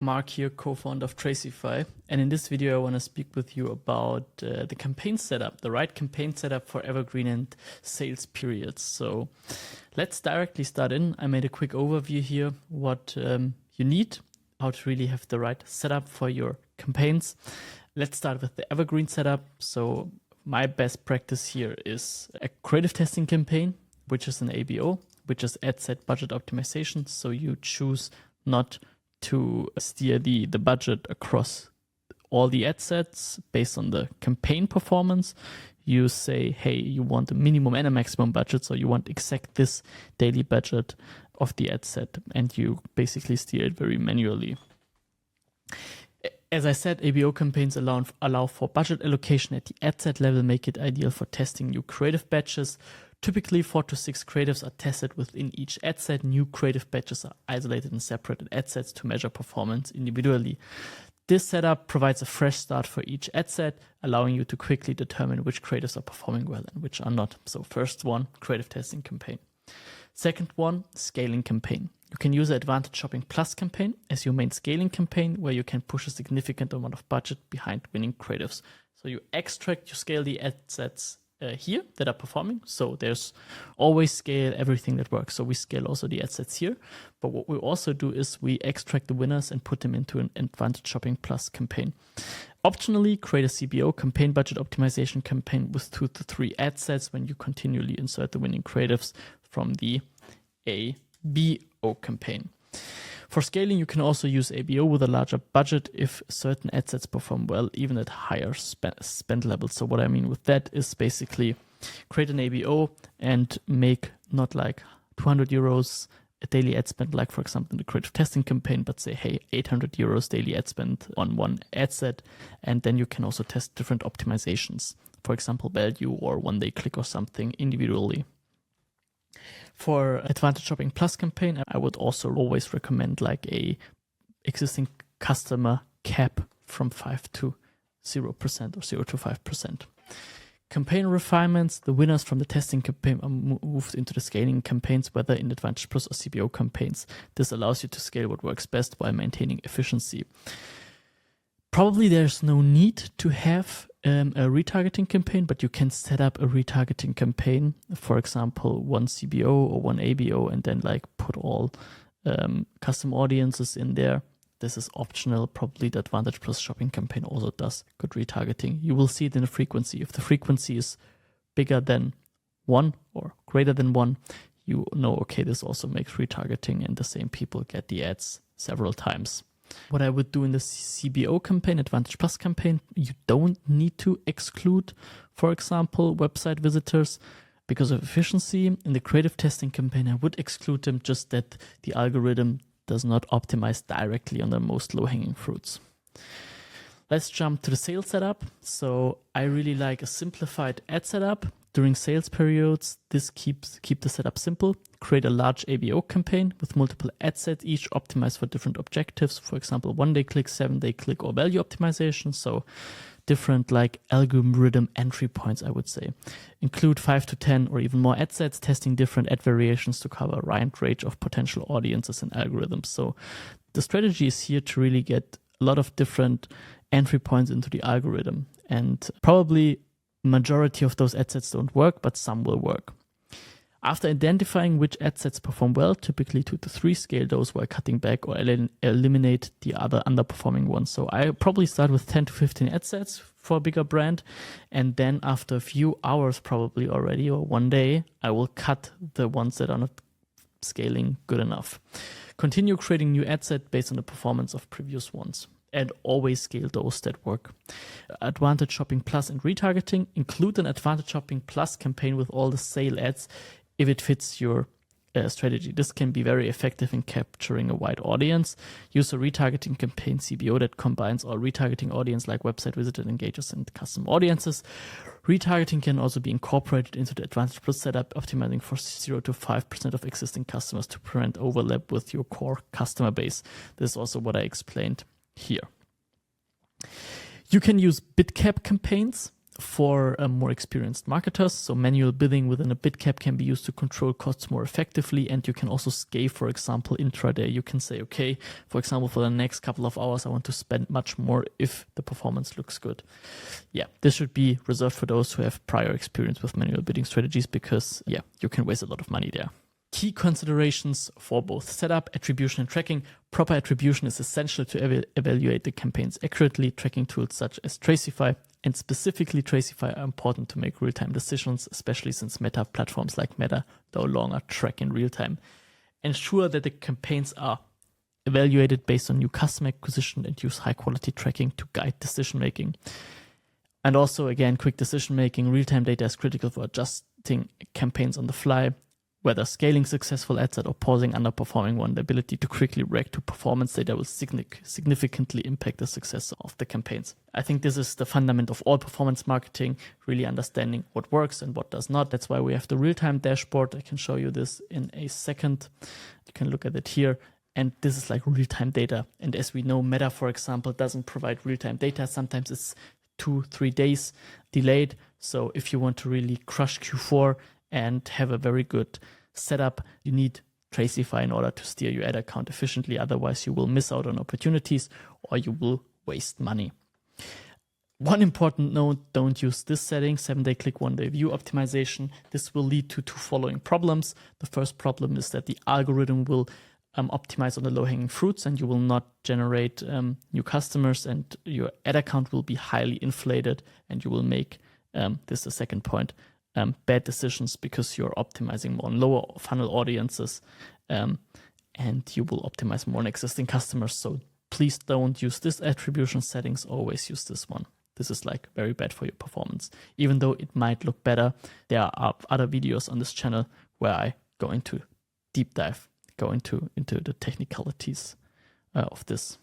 Marc here, co-founder of Tracify, and in this video I want to speak with you about the campaign setup, the right campaign setup for Evergreen and sales periods. So let's directly start in. I made a quick overview here, what you need, how to really have the right setup for your campaigns. Let's start with the Evergreen setup. So my best practice here is a creative testing campaign, which is an ABO, which is ad set budget optimization. So you choose not to steer the budget across all the ad sets based on the campaign performance. You say, hey, you want a minimum and a maximum budget, so you want exact this daily budget of the ad set, and you basically steer it very manually. As I said, ABO campaigns allow for budget allocation at the ad set level, make it ideal for testing new creative batches. Typically, 4 to 6 creatives are tested within each ad set. New creative batches are isolated and separated ad sets to measure performance individually. This setup provides a fresh start for each ad set, allowing you to quickly determine which creatives are performing well and which are not. So first one, creative testing campaign. Second one, scaling campaign. You can use the Advantage Shopping Plus campaign as your main scaling campaign, where you can push a significant amount of budget behind winning creatives. So you scale the ad sets here that are performing. So there's always scale everything that works. So we scale also the ad sets here. But what we also do is we extract the winners and put them into an Advantage Shopping Plus campaign. Optionally, create a CBO, campaign budget optimization campaign with 2 to 3 ad sets when you continually insert the winning creatives from the ABO campaign. For scaling, you can also use ABO with a larger budget if certain ad sets perform well, even at higher spend levels. So what I mean with that is basically create an ABO and make not like 200 euros a daily ad spend, like for example in the creative testing campaign, but say, hey, 800 euros daily ad spend on one ad set. And then you can also test different optimizations, for example, value or one-day click or something individually. For Advantage Shopping Plus campaign, I would also always recommend like a existing customer cap from 5 to 0% or 0 to 5%. Campaign refinements, the winners from the testing campaign are moved into the scaling campaigns, whether in Advantage Plus or CBO campaigns. This allows you to scale what works best while maintaining efficiency. Probably there's no need to have a retargeting campaign, but you can set up a retargeting campaign, for example, one CBO or one ABO, and then like put all custom audiences in there. This is optional. Probably the Advantage Plus shopping campaign also does good retargeting. You will see it in the frequency. If the frequency is bigger than 1 or greater than 1, you know, okay, this also makes retargeting and the same people get the ads several times. What I would do in the CBO campaign, Advantage Plus campaign, you don't need to exclude, for example, website visitors because of efficiency. In the creative testing campaign, I would exclude them, just that the algorithm does not optimize directly on the most low-hanging fruits. Let's jump to the sales setup. So I really like a simplified ad setup. During sales periods, this keep the setup simple. Create a large ABO campaign with multiple ad sets, each optimized for different objectives. For example, 1-day click, 7-day click, or value optimization. So different like algorithm entry points, I would say. Include 5 to 10 or even more ad sets, testing different ad variations to cover a wide range of potential audiences and algorithms. So the strategy is here to really get a lot of different entry points into the algorithm, and probably majority of those ad sets don't work, but some will work. After identifying which ad sets perform well, typically 2 to 3, scale those while cutting back or eliminate the other underperforming ones. So I probably start with 10 to 15 ad sets for a bigger brand, and then after a few hours probably already, or one day, I will cut the ones that are not scaling good enough. Continue creating new ad sets based on the performance of previous ones, and always scale those that work. Advantage Shopping Plus and retargeting. Include an Advantage Shopping Plus campaign with all the sale ads if it fits your strategy. This can be very effective in capturing a wide audience. Use a retargeting campaign CBO that combines all retargeting audience like website visitor engagers and custom audiences. Retargeting can also be incorporated into the Advantage Plus setup, optimizing for 0 to 5% of existing customers to prevent overlap with your core customer base. This is also what I explained here. You can use bid cap campaigns for more experienced marketers. So manual bidding within a bid cap can be used to control costs more effectively. And you can also scale, for example, intraday. You can say, okay, for example, for the next couple of hours, I want to spend much more if the performance looks good. Yeah, this should be reserved for those who have prior experience with manual bidding strategies because, yeah, you can waste a lot of money there. Key considerations for both setup, attribution, and tracking. Proper attribution is essential to evaluate the campaigns accurately. Tracking tools such as Tracify and specifically Tracify are important to make real-time decisions, especially since Meta platforms like Meta no longer track in real time. Ensure that the campaigns are evaluated based on new customer acquisition and use high-quality tracking to guide decision-making. And also, again, quick decision-making. Real-time data is critical for adjusting campaigns on the fly. Whether scaling successful ad set or pausing underperforming one, the ability to quickly react to performance data will significantly impact the success of the campaigns. I think this is the fundament of all performance marketing, really understanding what works and what does not. That's why we have the real-time dashboard. I can show you this in a second. You can look at it here. And this is like real-time data. And as we know, Meta, for example, doesn't provide real-time data. Sometimes it's 2-3 days delayed. So if you want to really crush Q4 and have a very good setup, you need Tracify in order to steer your ad account efficiently. Otherwise, you will miss out on opportunities or you will waste money. One important note, don't use this setting, 7-day click, 1-day view optimization. This will lead to two following problems. The first problem is that the algorithm will optimize on the low-hanging fruits and you will not generate new customers and your ad account will be highly inflated and you will make, this is the second point, bad decisions because you're optimizing more on lower funnel audiences and you will optimize more on existing customers. So please don't use this attribution settings, always use this one. This is like very bad for your performance. Even though it might look better, there are other videos on this channel where I go into deep dive, go into the technicalities of this.